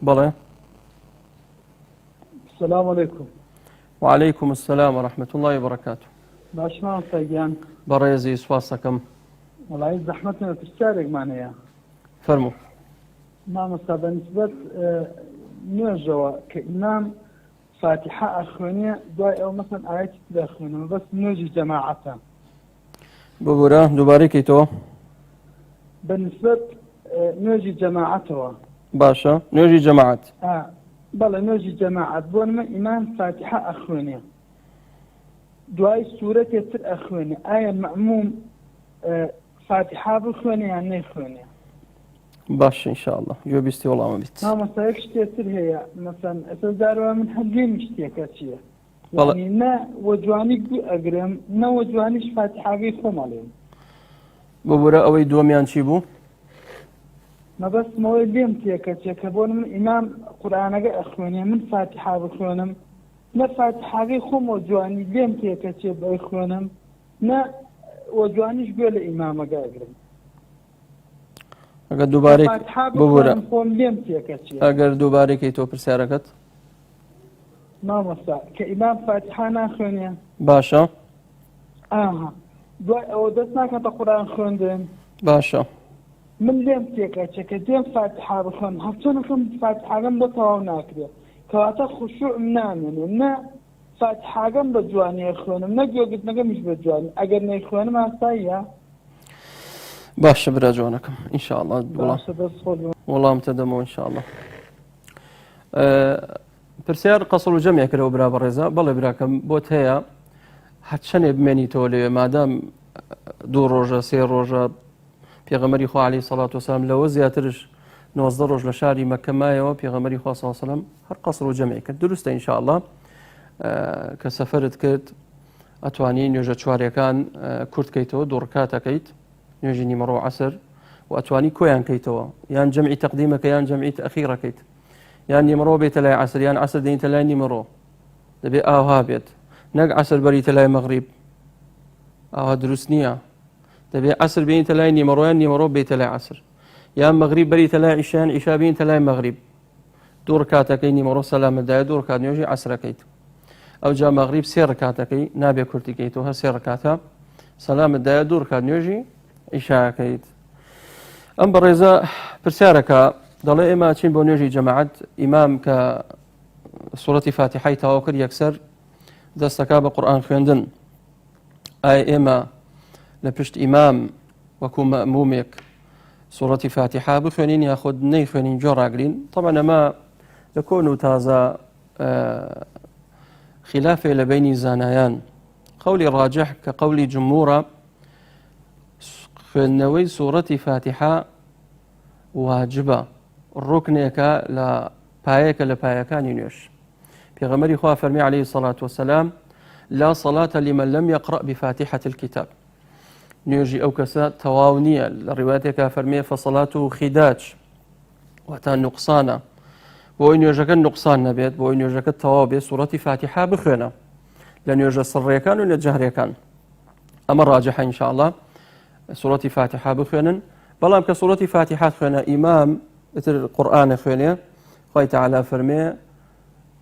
A: بەڵێ.
I: السلام عليكم.
A: وعليكم السلام ورحمة الله وبركاته.
I: باش ما سيان
A: بريزي سواسكم.
I: والله زحمتنا تشترك معنا
A: فرموا.
I: ما مصاب نسبة نرجع كإمام فاتحة أخوانية دعاء أو مثلا آيات أخوانية بس نرجع جماعتها.
A: بقولها دوباريكي تو.
I: بالنسبة نرجع جماعتها.
A: باشا نرجي جماعات.
I: بلا نرجع جماعات بونما إمام فاتحة أخوانية. دعاء سورة يتر أخوانية آية مأموم فاتحة بخوانية يعني أخوانية.
A: باش إن شاء الله جوابيستي والله ما بيت.
I: مثلا يكشتير هي مثلا أتزاروا من حقين يشتيك أشياء. يعني نا وجواني أجرم نا وجوانيش فاتحة بيخوم عليهم.
A: بقولها أوي دوميان شيبو.
I: ما بس موي بيمتيك أشياء كبون من إمام قرآن جا أخواني من فاتحة بخوانم. نا فاتحة بيخوم وجواني بيمتيك أشياء بخوانم. نا وجوانيش بيل إمام جا أجرم.
A: اگر دوباره ببوره اگر دوباره که تو پرسیارکت
I: نامسا كإمام فاتحة ناخونيا
A: باشا
I: دو او دسنا كتا قرآن خوندن
A: باشا
I: من ليم تيكا چكا ديم فاتحة بخون حفتونا كم فاتحة غم بطواو ناكريا كواتا خشوع منامن نا فاتحة غم بجواني اخونم نا جوغت نغا مش بجواني اگر نيخونم اسايا
A: باش براجعونكم ان شاء الله والله متدمو ان شاء الله. پرسیار قصر و جمع کرده و برا برزا بله براکم بوت هیا حتشنه بمنی تولی مادام دو روزه سه روزه پیغمبری خو علیه الصلاة والسلام لو زیاترش 19 روز لشاری مکه مایه و پیغمبری خو صلی الله علیه وسلم هر قصر و جمع کرد درسته ان شاء الله که سفرت کرد اتوانی نوجه چواریکان کرد کیتو دو رکاتا کیت نوجه مرو عصر واتواني كويان كيتوا يان جمعي تقديمك يان جمعي تأخيرك كيت يان نمرو بيت لا عصر يان عصر دين تلا نمرو دبي هابيت نق عصر بري تلا مغرب دروسنيا دبي عصر بين تلا نمرو يان نمرو بيت لا عصر يان مغرب بري تلا عشان عشاء بين تلا مغرب دور كاتك نمرو سلام الداية دور كات نيوجي عصر كيت او جا مغرب سير كاتك نابي كرتي كيتو ها سير كاتا سلام الداية دور كات نيوجي عشاء كيت ام بريزا برسارك ضل اما تشين بونيجي جماعه امام ك سوره فاتحه توكر يكسر دستك بقران خوندن اي اما لبشت امام وكو مامومك سوره فاتحه بخونين ياخذ ني خونين جوراغلين طبعا ما يكون تازا خلاف لبين زانيان قولي راجح كقولي جمهور فالنوي سورة فاتحة واجبة الركنك لا بايك لبايكان ينوش في غمر خواه فرمي عليه الصلاة والسلام لا صلاة لمن لم يقرأ بفاتحة الكتاب نيجي أو كسا تواونية الرواية فرمي فصلاته خداج وتا نقصانا وإن يوجك النقصان نبيت وإن يوجك التوابي سورة فاتحة بخينا لن يوجد صريكان ولا جهريكان أما الراجح إن شاء الله سورة فاتحة بخوانن بلام كسورة فاتحة خونا إمام القرآن خوانية خوي تعالى فرمي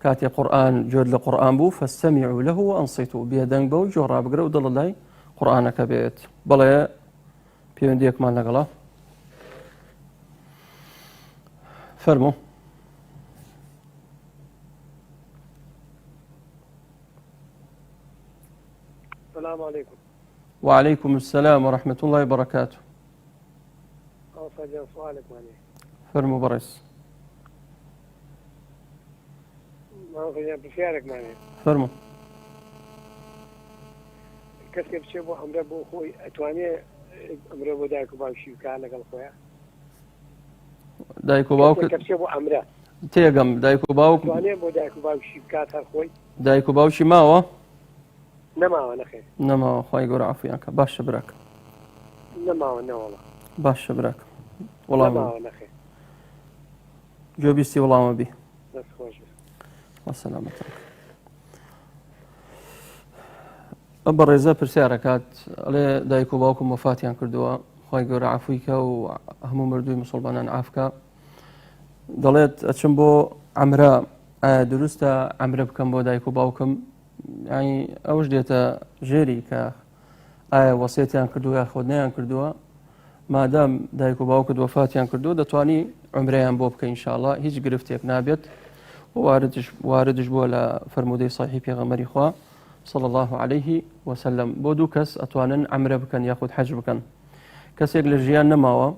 A: كاتي قرآن جود القرآن بو فاستمعوا له وأنصتوا بيدن بو جورا بقرأ ودل الله قرآنك بيت بلا بيونديك ما نقلا فرمو
J: السلام عليكم.
A: وعليكم السلام ورحمة الله وبركاته.
J: أوصل سؤالك ماني.
A: فرمو بريس.
J: ما أخذ بشارك ماني.
A: فرمو.
J: كسب شبو أمر أبو خوي أتواني أمر أبو دايكو باوشي كأنك الخويا.
A: دايكو باوك.
J: كسب شبو أمره.
A: تيجم دايكو باوك.
J: أتواني أبو دايكو باوشي كأنك الخوي.
A: دايكو باوشي ما هو؟
J: نما أنا خير.
A: نما خوي يقول عفيانك باش براك.
J: نما والله.
A: باش براك. والله
J: نما أنا خير.
A: جوبيستي والله ما بي.
J: بس خوش.
A: وسلامتك. أبا رزا برسياركات على دايكو باوكم وفاتيان كردوا خوي يقول عفويك وهم مردوي مصلبان عافك. ضليت أتشمبو عمرا درستا عمرا بكم بو دايكو باوكم يعني ئەوش دێتە ژێری کە ئایا وەسیەتیان کردووە یا خۆنیان کردووە مادام دایک و باوکت وەفاتیان کردووە دەتوانی عمرەیان بۆ بکەین ئینشاءڵڵا هیچ گرفتێک نابێت واردش بووە لە فەرمودەی صحیح پێغەمبەری خوا صلى الله عليه وسلم بۆ دوو کەس ئەتوانن عمرە بکەن یاخود حەج بکەن کەسێک لە ژیان نەماوە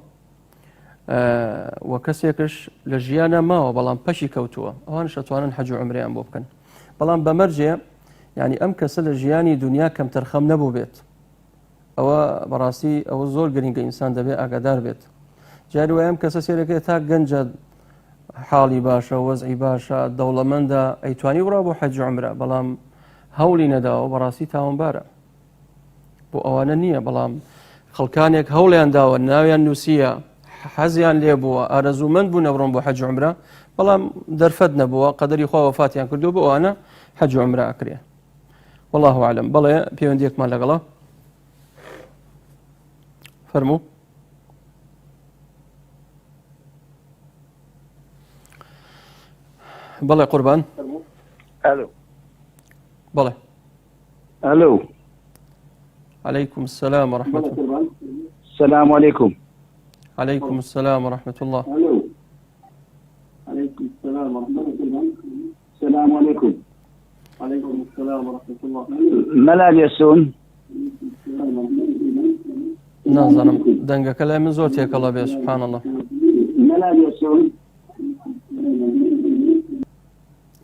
A: و کەسێکش لە ژیانە ماوە بەڵام پەشی کەوتووە ئەوانش ئەتوانن حەج و عمرەیان بۆ بکەن بەڵام بەمەرجێ یعنی ئەم کەسە لە ژیانی دنیا کەم تەرخەم نەبوو بێت ئەوە بەڕاستی ئەوە زۆر گرنگە ئینسان دەبێت ئاگادار بێت جاری وایە ئەم کەسە سێرەکەی تا گەنجە حاڵی باشە وەزعی باشە دەوڵەمەندە ئەیتوانی وڕا بۆ حەج و عمرە بەڵام هەوڵی نەداوە بەڕاستی تاوانبارە بۆ ئەوانە نییە بەڵام خەڵکانێک هەوڵیان داوە ناویان نووسیە حەزیان لێ بووە ئارەزوومەند بوو نەبڕۆن بۆ حەج و عمرە بەڵام دەرفەت نەبووە قەدەری خوا وەفاتیان کردو بۆ ئەوانە حەج و عمرە ئەکرێ والله أعلم بەڵێ پەیوەندیەکمان لەگەڵە فەرموو بەڵێ قوربان
K: الو
A: بەڵێ
K: الو
A: عليكم السلام ورحمة الله
K: السلام عليكم
A: عليكم السلام ورحمة الله
K: عليكم السلام ورحمة الله السلام عليكم عليكم السلام ورحمة الله ملال يسون
A: نازانم دەنگەکە لای من زۆر تێکەڵە بێ سبحان الله
K: ملال يسون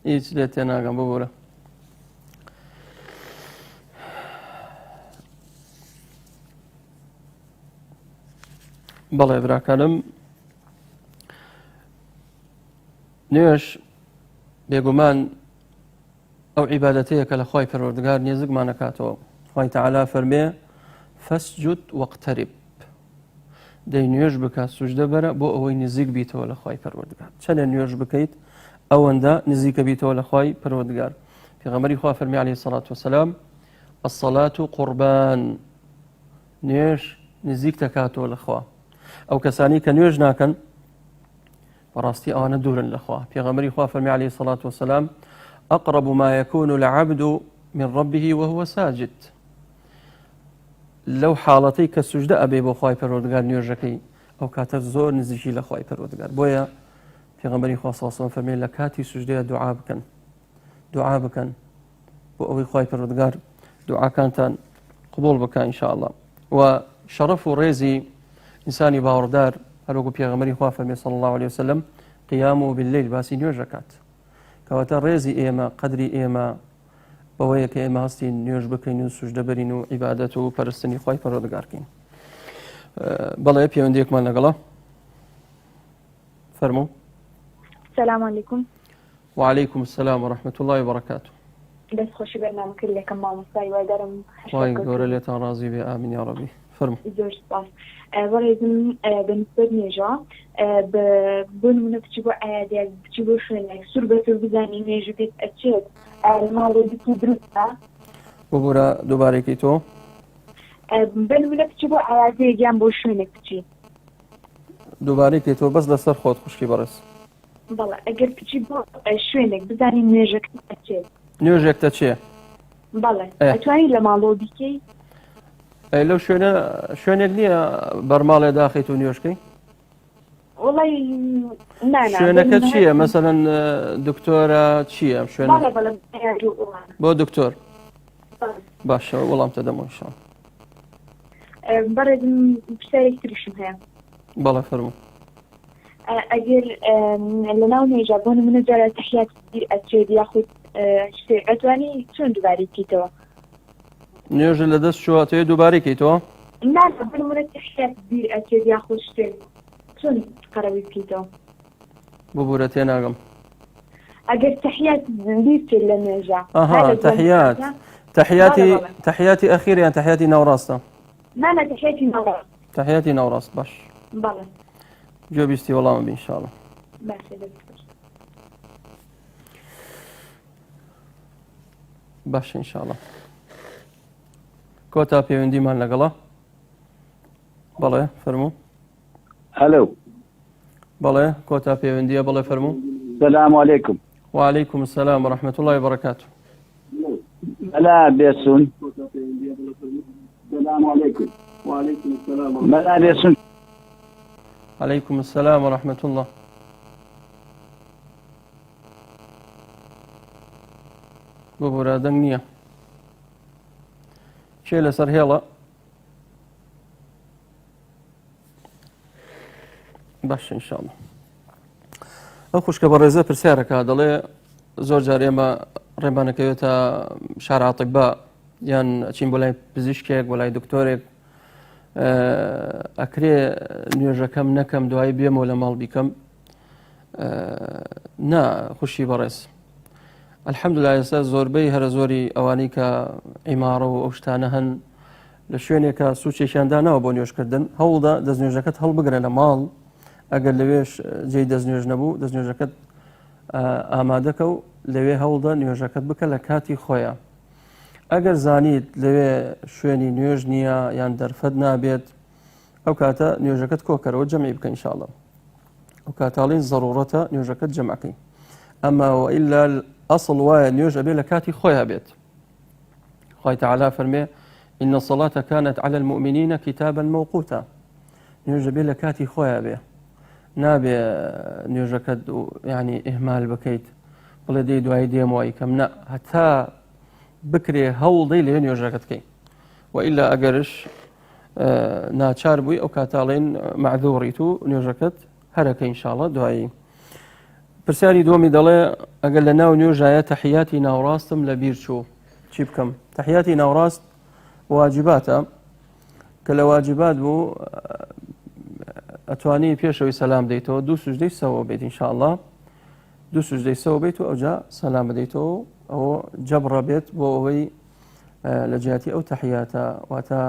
A: هیچ لێ تێناگەم ببوورە بەڵێ براکانم نوێش بێگومان ئەو عیبادەتەیە کە لە خۆی پەروەردگار نێزگمان نەکاتەوە خۆی تەعالا فەرمێ فەسجد وەقتەریب دەی نوێژ بکات سوژدە بەرە بۆ ئەوەی نزیک بیتەوە لە خۆی پەروەردگار چەندە نوێژ بکەیت ئەوەندە نزیکە بیتەوە لە خۆی پەروەردگار پێغەمبەری خوا فەرمی عەلەیهی سەڵات وسەلام الصەلات قوربان نوێژ نزیک دەکاتەوە لە خوا ئەو کەسانی کە نوێژ ناکەن بەڕاستی ئەوانە دوورن لە خوا پێغەمبەری خوا فەرمی عەلەیهی سەڵات وسەلام أقرب ما يكون العبد من ربه وهو ساجد لو حالتي كسجدة أبي بخواي پروردگار نيوجكي أو كاتر زور نزيشي لخواي پروردگار بويا في غمبري خوا صلى الله عليه وسلم فرمي لكاتي سجدة دعاء بكن بو أوي خواي پروردگار دعاء كانتان قبول بك إن شاء الله وشرف ريزي إنساني باوردار هروكو في غمبري خوا فرمي صلى الله عليه وسلم قيامه بالليل باسي نيوجكات كواتا ريزي إيما قدري إيما بەوەیە کە ئێمە هەستین نوێژ بکەین و سوژدە بەرین و عیبادەت و پەرستنی خۆی پەروەردگارکەین بەڵێ پەیوەندیەکمان لەگەڵە فەرموو
L: السلام عليكم
A: وعليكم السلام ورحمة الله وبركاته
L: دەست خۆشی بەرنامەکە لەکەم مامۆستای وادارم
A: خی گەورە لێتان ڕازی بێ ئامین یا ڕەبی فەرموو
L: زۆر سپاس بەڕێزم بەنسبەت نوێژە بۆ نمونە بچی بۆ عەیادێک بچی بۆ شوێنێک سوور بەسەر بزانی نوێژ بێت ئەچێت ماڵێکی دروستە
A: ببوورە دووبارێکی تۆ
L: بە نمونە بچی بۆ عەیادەیەک یان بۆ شوێنێک بچی
A: دووبارێکی تۆ بەس لەسەر خۆت خوشکی بەڕێز
L: بەڵێ ئەگەر بچی بۆ شوێنێک بزانی نوێژەکە ئەچێت
A: نوێژێک دەچێ
L: بەڵێ ئەتوانی لە ماڵەوە بیکەی
A: لەو شوێنێک نییە بەرماڵێ داخیت و نوێژکەی
L: وڵی
A: شوێنەکە چییە مەسەلەن دکتۆرە چییە شوێنە بۆ دکتۆر باشە وەڵامتە دەمەوە شان
L: بەڕێزم پرسیارێک تریشم هەیە
A: بەڵێ فەرموو
L: ئەگەر لە ناو نوێژە بۆ نمونە جارە تەحیات بیر ئەچێت یاخود ئەتوانی چۆن دووبارەی بکەیتەوە
A: نوێژە لە دەست چوە تۆ دووبارەی کەیتەوە
L: نازانم بۆ نمونە تەحیات بیر ئەچێت یاخود شتێک چۆن قەرەوی بکەیتەوە
A: ببوورە تێناگەم
L: ئەگەر تەحیات بیرکرد لە نوێژە
A: تەحیاتی ئەخیر یان تەحیاتی ناوڕاستە
L: نانە تەحیاتی ناوڕاست
A: تەحیاتی ناوڕاست باش
L: بەڵێ
A: گوێ بیستی وەڵامە بی ئینشاڵڵا باش ئینشاڵڵا کۆتا پەیوەندیمان لەگەڵە بەڵێ فەرموو
K: الو
A: بەڵێ کۆتا پەیوەندیە بەڵێ فەرموو
K: السلام عليكم
A: وعليكم السلام ورحمة الله وبركاته
K: ملا بيسون. السلام عليكم. وعليكم السلام. ملا بيسون.
A: عليكم السلام ورحمة الله. ببورا دنيا شيء لسر هيلا باش إن شاء الله. أخوش كبرزة برسالك هذا لي زور جاري ما ربنا كيوتا شارع أطباء يان أشين بولاي بزيشكيك بولاي دكتورك أكري نيوجا كم نكم دواي بيم ولا مال بكم نا خوشي برس الحمد لله يسا زور بي هر زوري أواني كعمارة وأوشتانهن لشويني كسوشي شاندانا وبونيوش كردن هولدا دزنيوجاكت هل بقرن مال أقل لويش جي دزنيوج نبو دزنيوجاكت ئامادەکە لەوێ هەوڵدا نوێژەکەت بکە لە کاتی خۆیان ئەگەر زانیت لەوێ شوێنی نوێژ نییە یان دەرفەت نابێت ئەو کاتە نوێژەکەت کۆکەرەوە جەمعی بکە ئینشاءڵڵا ئەو کاتاڵین زەڕورەتە نوێژەکەت جەمعەکەی ئەمما وئیلا ئەسڵ وایە نوێژ ئەبێ لە کاتی خۆیان بێت خوای تەعالا فەرمێ إن الصلاة كانت على المؤمنين كتابا موقوتا نوێژ ئەبێ لە کاتی خۆیان بێ نابێ نوێژەکەت یعنی ئیهمال بکەیت بڵێ دەی دوای دێم وای کەم نە هەتا بکرێ هەوڵدەی لەوێ نوێژەکەت بکەین وئیلا ئەگەرش ناچار بووی ئەو کاتاڵێن مەعذوڕیت و نوێژەکەت هەرەکە ئینشاءڵڵا دوایی پرسیاری دومی دەڵێ ئەگەر لە ناو نوێژایە تەحیاتی ناوڕاستم لە بیر چوو چی بکەم تەحیاتی ناوڕاست واجباتە کە لە واجبات بوو ئەتوانی پێشەوەی سەلام دەیتەوە دوو سوژدەی سەوە بێت ئینشاءڵڵا دوو سوژدەی سەوە بێت و ئەوجا سەلام بدەیتەوە ئەوە جەبڕە بێت بۆ ئەوەی لە جیاتی ئەو تەحیاتە واتە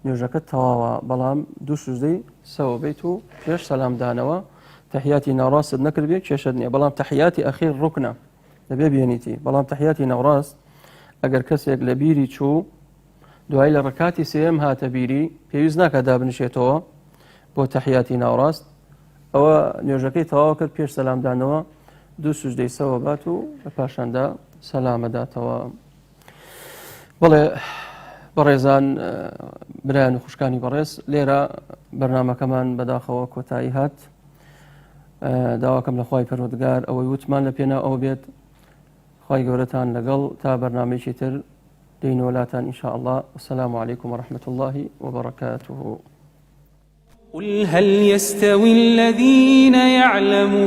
A: نوێژەکەت تەواوە بەڵام دوو سوژدەی سەوە بێت و پێش سەلامدانەوە تەحیاتی ناوڕاستت نەکرد بێت کێشە نییە بەڵام تەحیاتی ئەخیر ڕوکنە دەبێ بێنیتی بەڵام تەحیاتی ناوڕاست ئەگەر کەسێک لە بیری چوو دوای لە ڕکاتی سێم هاتە بیری پێویست ناکات دابنیشێتەوە بۆ تەحیاتی ناوڕاست ئەوە نوێژەکەی تەواو کرد پێش سەلامدانەوە دوو سوژدەی سەوە بات و لە پاشاندا سەلامەداتەوە بەڵێ بەڕێزان برایان و خوشکانی بەڕێز لێرە بەرنامەکەمان بەداخەوە کۆتایی هات داواکەم لە خوای پەروەردگار ئەوەی وتمان لە پێنا ئەو بێت خوای گەورەتان لەگەڵ تا بەرنامەیەکی تر دەینۆلاتان ئینشاءڵڵا والسلام عليكم ورحمة الله وبركاته
M: قل هل يستوي الذين يعلمون